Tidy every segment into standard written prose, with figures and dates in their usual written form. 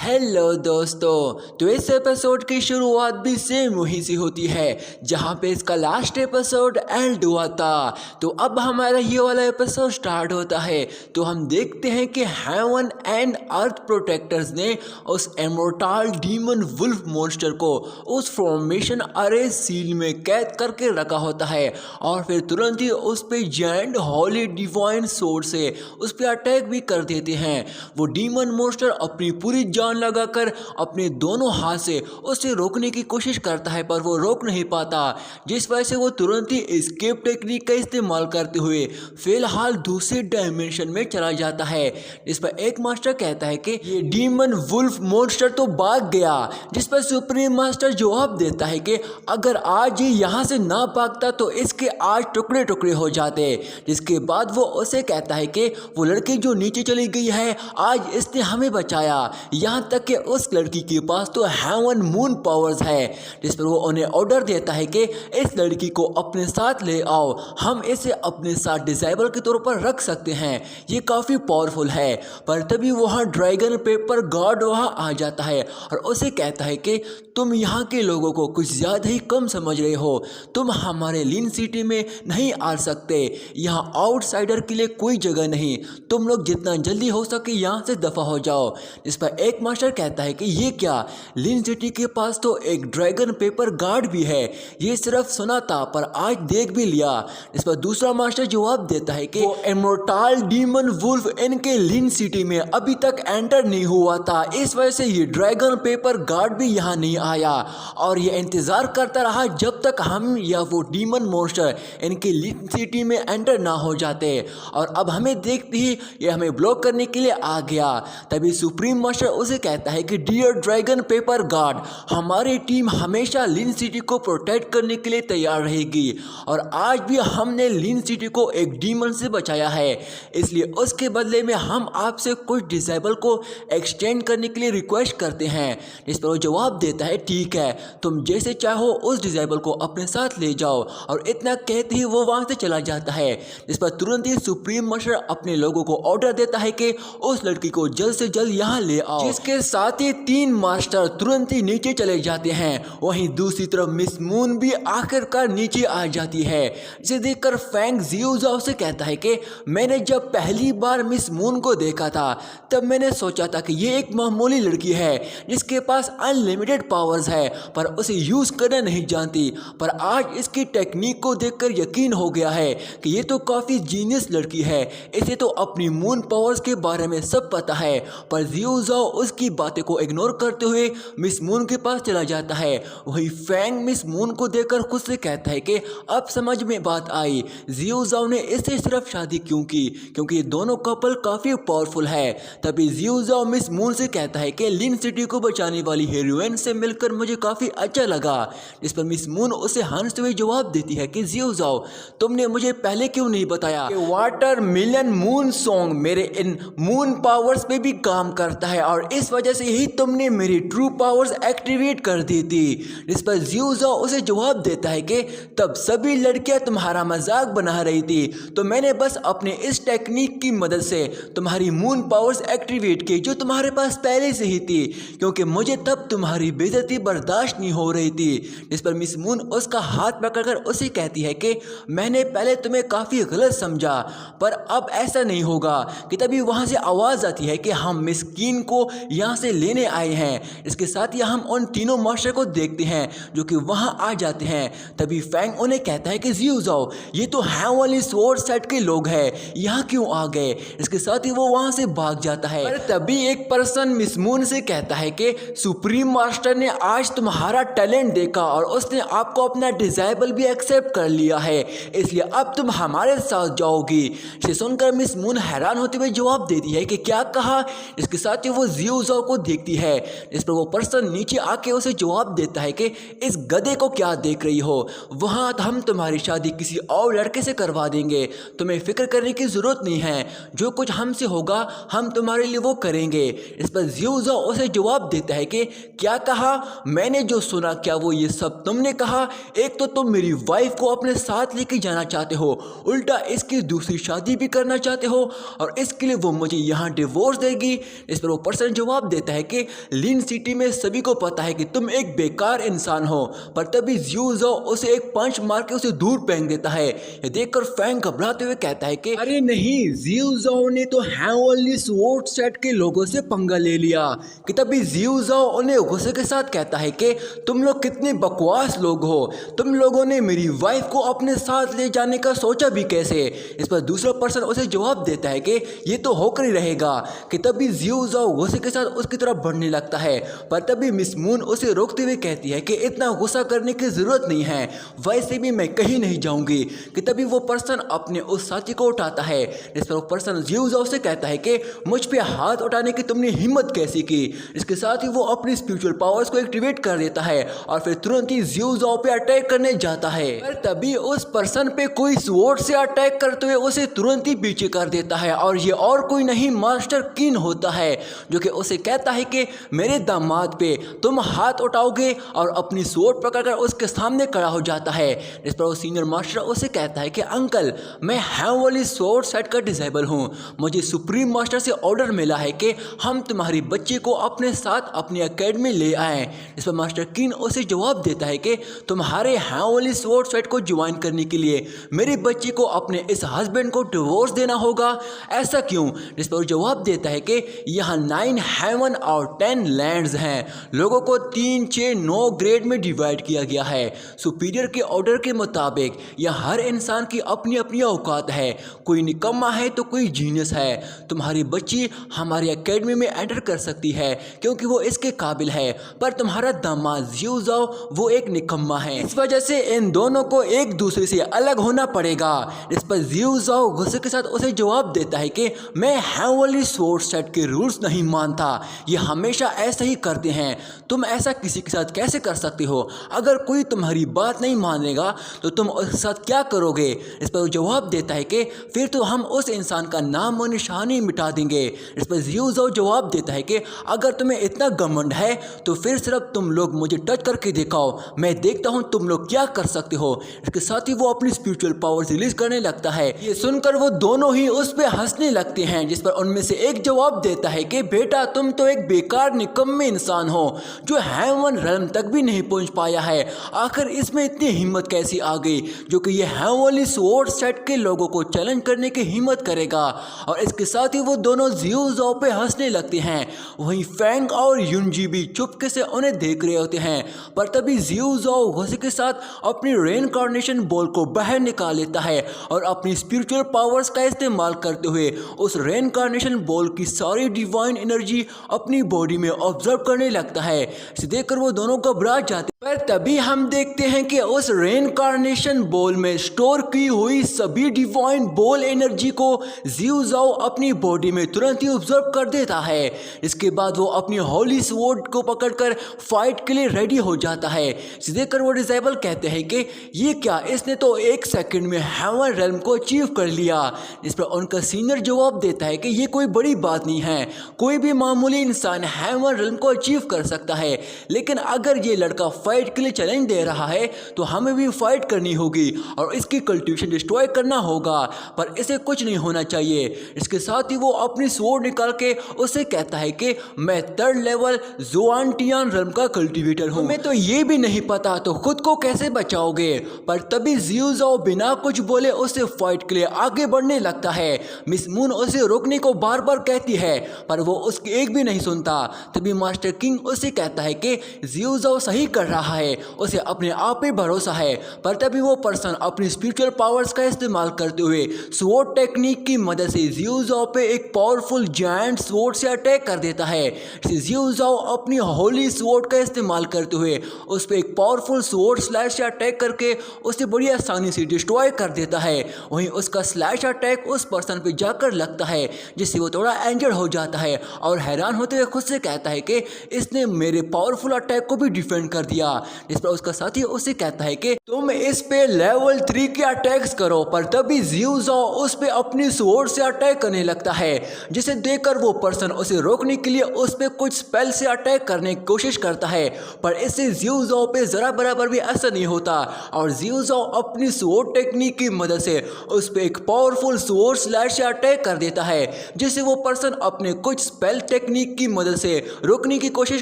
Hello दोस्तों, तो इस एपिसोड की शुरुआत भी सेम वहीं से होती है जहां पे इसका लास्ट एपिसोड एंड हुआ था। तो अब हमारा ये वाला एपिसोड स्टार्ट होता है। तो हम देखते हैं कि हेवन एंड अर्थ प्रोटेक्टर्स ने उस इमॉर्टल डीमन वुल्फ मॉन्स्टर को उस फॉर्मेशन अरे सील में कैद करके रखा होता है और फिर तुरंत ही उस पे जायंट हॉली डिवाइन सोर्ड से उस पर अटैक भी कर देते हैं। वो डीमन मॉन्स्टर अपनी पूरी जान लगाकर अपने दोनों हाथ से उसे रोकने की कोशिश करता है, पर वो रोक नहीं पाता, जिस वजह से वो तुरंत ही एस्केप टेक्निक का इस्तेमाल करते हुए फिलहाल दूसरे डायमेंशन में चला जाता है। जिस पर एक मास्टर कहता है कि ये डीमन वुल्फ मॉन्स्टर तो भाग गया, जिस पर सुप्रीम मास्टर जवाब देता है कि अगर आज ये यहाँ से ना भागता तो इसके आज टुकड़े टुकड़े हो जाते। जिसके बाद वो उसे कहता है कि वो लड़की जो नीचे चली गई है, आज इसने हमें बचाया, यहाँ तक कि उस लड़की के पास तो हेवन मून पावर्स है। जिस पर वो उन्हें ऑर्डर देता है कि इस लड़की को अपने साथ ले आओ, हम इसे अपने साथ डिसेबल के तौर पर रख सकते हैं, ये काफ़ी पावरफुल है। पर तभी वहाँ ड्रैगन पेपर गॉड वहाँ आ जाता है और उसे कहता है कि तुम यहाँ के लोगों को कुछ ज़्यादा ही कम समझ रहे हो, तुम हमारे लीन सिटी में नहीं आ सकते, यहाँ आउटसाइडर के लिए कोई जगह नहीं, तुम लोग जितना जल्दी हो सके यहाँ से दफ़ा हो जाओ। इस पर एक मास्टर कहता है कि ये क्या, लीन सिटी के पास तो एक ड्रैगन पेपर गार्ड भी है, ये सिर्फ सुना था पर आज देख भी लिया। इस पर दूसरा मास्टर जवाब देता है कि वो इमॉर्टल डीमन वुल्फ इनके लीन सिटी में अभी तक एंटर नहीं हुआ था, इस वजह से ये ड्रैगन पेपर गार्ड भी यहाँ नहीं आया और ये इंतजार करता रहा जब तक हम या वो डीमन मॉन्स्टर इनके लीन सिटी में एंटर ना हो जाते, और अब हमें देखते ही ये हमें ब्लॉक करने के लिए आ गया। तभी सुप्रीम मास्टर उसे कहता है कि डियर ड्रैगन पेपर गार्ड, हमारी टीम हमेशा लीन सिटी को प्रोटेक्ट करने के लिए तैयार रहेगी और आज भी हमने लीन सिटी को एक डीमन से बचाया है, इसलिए उसके बदले में हम आपसे कुछ डिसेबल को एक्सटेंड करने के लिए रिक्वेस्ट करते हैं। इस पर वो जवाब देता है ठीक है, तुम जैसे चाहो उस डिसेबल को अपने साथ ले जाओ, और इतना कहते ही वो वहां से चला जाता है। इस पर तुरंत ही सुप्रीम मास्टर अपने लोगों को ऑर्डर देता है कि उस लड़की को जल्द से जल्द यहाँ ले आओ, जिसके साथ ही तीन मास्टर तुरंत ही नीचे चले जाते हैं। वहीं दूसरी तरफ मिस मून भी आखिरकार नीचे आ जाती है, जिसे देखकर फैंग जियोजाओ से कहता है कि मैंने जब पहली बार मिस मून को देखा था तब मैंने सोचा था कि ये एक मामूली लड़की है जिसके पास अनलिमिटेड पावर्स है पर उसे यूज करना नहीं जानती, पर आज इसकी टेक्निक को देखकर यकीन हो गया है कि ये तो काफी जीनियस लड़की है, इसे तो अपनी मून पावर्स के बारे में सब पता है। पर जियोजाओ उसकी बातें को इग्नोर करते हुए मिस मून के पास चला जाता है। वही फैंग मिस मून को देखकर खुद से कहता है कि अब समझ में बात आई, जियोजाओ ने इससे सिर्फ शादी क्यों की, क्योंकि ये दोनों कपल काफी पावरफुल है। तभी जियोजाओ मिस मून से कहता है कि लीन सिटी को बचाने वाली हीरोइन से मिलकर मुझे काफी अच्छा लगा। इस पर मिस मून उसे हंसते हुए जवाब देती है कि जियोजाओ, तुमने मुझे पहले क्यों नहीं बताया कि वाटर मिलन मून सॉन्ग मेरे इन मून पावर्स पे भी काम करता है और इस वजह से ही तुमने मेरी ट्रू पावर्स एक्टिवेट कर दी थी। इस पर जियोजाओ उसे जवाब देता है कि तब सभी लड़कियां तुम्हारा मजाक बना रही थी, तो मैंने बस अपने इस टेक्निक की मदद से तुम्हारी मून पावर्स एक्टिवेट की जो तुम्हारे पास पहले से ही थी, क्योंकि मुझे तब तुम्हारी बेइज्जती बर्दाश्त नहीं हो रही थी। इस पर मिस मून उसका हाथ पकड़कर उसे कहती है कि मैंने पहले तुम्हें काफी गलत समझा, पर अब ऐसा नहीं होगा। कि तभी वहां से आवाज आती है कि हम मिस कीन को यहाँ से लेने आए हैं। इसके साथ ही हम उन तीनों मास्टर को देखते हैं जो कि वहां आ जाते हैं। तभी फैंग उन्हें कहता है कि जियोजाओ, ये तो हेवनली स्वॉर्ड सेट के लोग हैं, यहाँ क्यों आ गए। इसके साथ ही वो वहां से भाग जाता है। पर तभी एक पर्सन मिस मून से कहता है कि सुप्रीम मास्टर ने आज तुम्हारा टैलेंट देखा और उसने आपको अपना डिसेबल भी एक्सेप्ट कर लिया है, इसलिए अब तुम हमारे साथ जाओगी। इसे सुनकर मिस मून हैरान होते हुए जवाब देती है कि क्या कहा। इसके साथ ही वो जियोजाओ को देखती है। इस पर वो पर्सन नीचे आके उसे जवाब देता है कि इस गधे को क्या देख रही हो, वहाँ हम तुम्हारी शादी किसी और लड़के से करवा देंगे, तुम्हें फिक्र करने की जरूरत नहीं है, जो कुछ हमसे होगा हम तुम्हारे लिए वो करेंगे। इस पर जियोजाओ उसे जवाब देता है कि क्या कहा, मैंने जो सुना क्या वो ये सब तुमने कहा, एक तो तुम मेरी वाइफ को अपने साथ लेके जाना चाहते हो, उल्टा इसकी दूसरी शादी भी करना चाहते हो और इसके लिए वो मुझे यहाँ डिवोर्स देगी। इस पर वो पर्सन जवाब जवाब देता है कि लिन सिटी में सभी को पता है कि तुम एक बेकार इंसान हो। पर तभी जियू जाओ उसे एक पंच मार के उसे दूर फेंक देता है। ये देखकर फैंग घबराते हुए कहता है कि अरे नहीं, जियू जाओ ने तो हैवनली स्वॉर्ड सेट के लोगों से पंगा ले लिया। कि तभी जियू जाओ उन्हें गुस्से के साथ कहता है कि तुम लोग कितने बकवास लोग हो, तुम लोगों ने मेरी वाइफ को अपने साथ ले जाने का सोचा भी कैसे। इस पर दूसरा पर्सन उसे जवाब देता है कि ये तो होकर ही रहेगा। कि तभी जियू जाओ गुस्से के साथ उसकी तरफ बढ़ने लगता है। पर तभी मिस मून उसे रोकते हुए कहती है कि इतना गुस्सा करने की जरूरत नहीं है, वैसे भी मैं कहीं नहीं जाऊंगी। कि तभी वो पर्सन अपने उस साथी को उठाता है, जिस पर वो पर्सन जियू जाओ से कहता है कि मुझ पे हाथ उठाने की तुमने हिम्मत कैसी की। इसके साथ ही वो अपनी स्पिरिचुअल पावर्स को एक्टिवेट कर देता है और फिर तुरंत ही जियू जाओ पे अटैक करने जाता है। पर तभी उस पर्सन पे कोई स्वॉर्ड से अटैक करते हुए उसे तुरंत ही पीछे कर देता है और ये और कोई नहीं मास्टर किन होता है, जो कि उसे कहता है कि मेरे दामाद पे तुम हाथ उठाओगे और अपनी स्वॉर्ड पकड़कर उसके सामने खड़ा हो जाता है। इस पर वो सीनियर मास्टर उसे कहता है कि अंकल, मैं हैवनली स्वॉर्ड सेट का डिसेबल हूँ, मुझे सुप्रीम मास्टर से ऑर्डर मिला है कि हम तुम्हारी बच्ची को अपने साथ अपनी एकेडमी ले आए। इस पर मास्टर किन उसे जवाब देता है कि तुम्हारे हैवनली स्वॉर्ड सेट को ज्वाइन करने के लिए मेरी बच्ची को अपने इस हस्बैंड को डिवोर्स देना होगा, ऐसा क्यों। जिस पर वो जवाब देता है कि यहाँ 9 हेवन और 10 लैंड्स हैं, लोगों को 3, 6, 9 ग्रेड में डिवाइड किया गया है। सुपीरियर के ऑर्डर के मुताबिक यह हर इंसान की अपनी अपनी औकात है, कोई निकम्मा है तो कोई जीनियस है। तुम्हारी बच्ची हमारी एकेडमी में एंटर कर सकती है क्योंकि वो इसके काबिल है, पर तुम्हारा दामाद जियू जाओ वो एक निकम्मा है, इस वजह से इन दोनों को एक दूसरे से अलग होना पड़ेगा। इस पर जियू जाओ गुस्से के साथ उसे जवाब देता है कि मैं हैवनली स्वॉर्ड सेट के रूल्स नहीं मानता, ये हमेशा ऐसा ही करते हैं, तुम ऐसा किसी के साथ कैसे कर सकते हो। अगर कोई तुम्हारी बात नहीं मानेगा तो तुम उसके साथ क्या करोगे। इस पर वो जवाब देता है कि फिर तो हम उस इंसान का नाम और निशान ही मिटा देंगे। इस पर जियू जाओ जवाब देता है कि अगर तुम्हें इतना घमंड है तो फिर सिर्फ तुम लोग मुझे टच करके दिखाओ, मैं देखता हूँ तुम लोग क्या कर सकते हो। इसके साथ ही वो अपनी स्पिरिचुअल पावर्स रिलीज करने लगता है। ये सुनकर वो दोनों ही उस पर हंसने लगते हैं, जिस पर उनमें से एक जवाब देता है कि बेटा तुम तो एक बेकार निकम्मे इंसान हो जो हेवन रेल्म तक भी नहीं पहुंच पाया है, आखिर इसमें इतनी हिम्मत कैसी आ गई जो कि ये हैवनली स्वॉर्ड सेट के लोगों को चैलेंज करने की हिम्मत करेगा। और इसके साथ ही वो दोनों जियू जाओ पे हंसने लगते हैं। वहीं फैंग और युनजी भी चुपके से उन्हें देख रहे होते हैं। पर तभी जियू जाओ गुस्से के साथ अपनी रेनकार्नेशन बॉल को बाहर निकाल लेता है और अपनी स्पिरिचुअल पावर्स का इस्तेमाल करते हुए उस रेनकार्नेशन बॉल की सारी डिवाइन एनर्जी अपनी बॉडी में ऑब्जर्व करने लगता है। इसे देखकर वो दोनों घबरा जाते। पर तभी हम देखते हैं कि उस रेनकार्नेशन बॉल में स्टोर की हुई सभी डिवाइन बॉल एनर्जी को जियू जाओ अपनी बॉडी में तुरंत ही ऑब्जर्व कर देता है। इसके बाद वो अपनी होली स्वॉर्ड को पकड़कर फाइट के लिए रेडी हो जाता है। इसे देखकर वो डिसेबल कहते हैं कि ये क्या, इसने तो 1 सेकंड में हेवन रेल्म को अचीव कर लिया। इस पर उनका सीनियर जवाब देता है कि ये कोई बड़ी बात नहीं है, कोई भी मामूली इंसान हेवन रेल्म को अचीव कर सकता है, लेकिन अगर ये लड़का फाइट के लिए चैलेंज दे रहा है तो हमें भी फाइट करनी होगी और इसकी कल्टिवेशन डिस्ट्रॉय करना होगा, पर इसे कुछ नहीं होना चाहिए। इसके साथ ही वो अपनी स्वॉर्ड निकाल के उसे कहता है कि मैं 3rd लेवल ज़ुआनटियान रेल्म का कल्टिवेटर हूँ, मैं तो ये भी नहीं पता तो खुद को कैसे बचाओगे। पर तभी जियू जाओ बिना कुछ बोले उससे फाइट के लिए आगे बढ़ने लगता है। मिस मून उसे रोकने को बार बार कहती है पर वो उसकी एक भी नहीं सुनता। तभी मास्टर किंग उसे कहता है कि जियू जाओ सही कर रहा है, उसे अपने आप पे भरोसा है। पर तभी वो पर्सन अपनी स्पिरिचुअल पावर्स का इस्तेमाल करते हुए स्वॉर्ड टेक्निक की मदद से जियू जाओ पे एक पावरफुल जायंट स्वॉर्ड से अटैक कर देता है। जियू जाओ अपनी होली स्वॉर्ड का इस्तेमाल करते हुए उस पर एक पावरफुल स्वॉर्ड स्लैश से अटैक करके उसे बड़ी आसानी से डिस्ट्रॉय कर देता है। वहीं उसका स्लैश अटैक उस पर्सन पे जाकर लगता है जिससे वो थोड़ा इंजर्ड हो जाता है और हैरान होते हुए खुद से कहता है कि इसने मेरे पावरफुल अटैक को भी डिफेंड कर दिया। जिस पर उसका साथी उसे कहता है कि तुम इस पे लेवल 3 के अटैक्स करो। पर तभी जियू जाओ उस पे अपनी स्वॉर्ड से अटैक करने लगता है, जिसे देखकर वो पर्सन उसे रोकने के लिए उस पे कुछ स्पेल से अटैक करने की कोशिश करता है, पर इससे जियू जाओ पे जरा बराबर भी असर नहीं होता और जियू जाओ अपनी स्वॉर्ड टेक्निक की मदद से उस पे एक पावरफुल स्वॉर्ड स्लैश से अटैक कर देता है, जिससे वो पर्सन अपने कुछ स्पेल टेक्निक की मदद से रोकने की कोशिश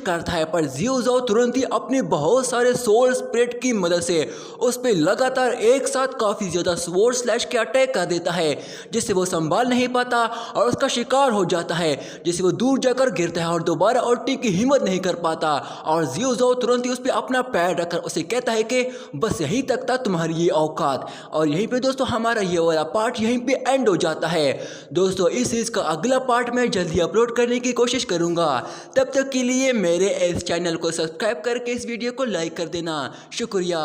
करता है, पर जियो जाओ तुरंत ही अपने बहुत सारे सोल स्प्रिट की मदद से उस पर लगातार एक साथ काफ़ी ज़्यादा स्वॉर्ड स्लैश के अटैक कर देता है, जिससे वो संभाल नहीं पाता और उसका शिकार हो जाता है, जिससे वो दूर जाकर गिरता है और दोबारा उल्टी की हिम्मत नहीं कर पाता। और जियो जाओ तुरंत ही उस पर अपना पैर रखकर उसे कहता है कि बस यहीं तक था तुम्हारी ये औकात। और यहीं पे दोस्तों हमारा ये वाला पार्ट यहीं पे एंड हो जाता है। दोस्तों इस सीरीज का अगला पार्ट मैं जल्दी अपलोड करने की कोशिश करूंगा। तब तक के लिए मेरे इस चैनल को सब्सक्राइब करके इस वीडियो को लाइक कर देना। शुक्रिया।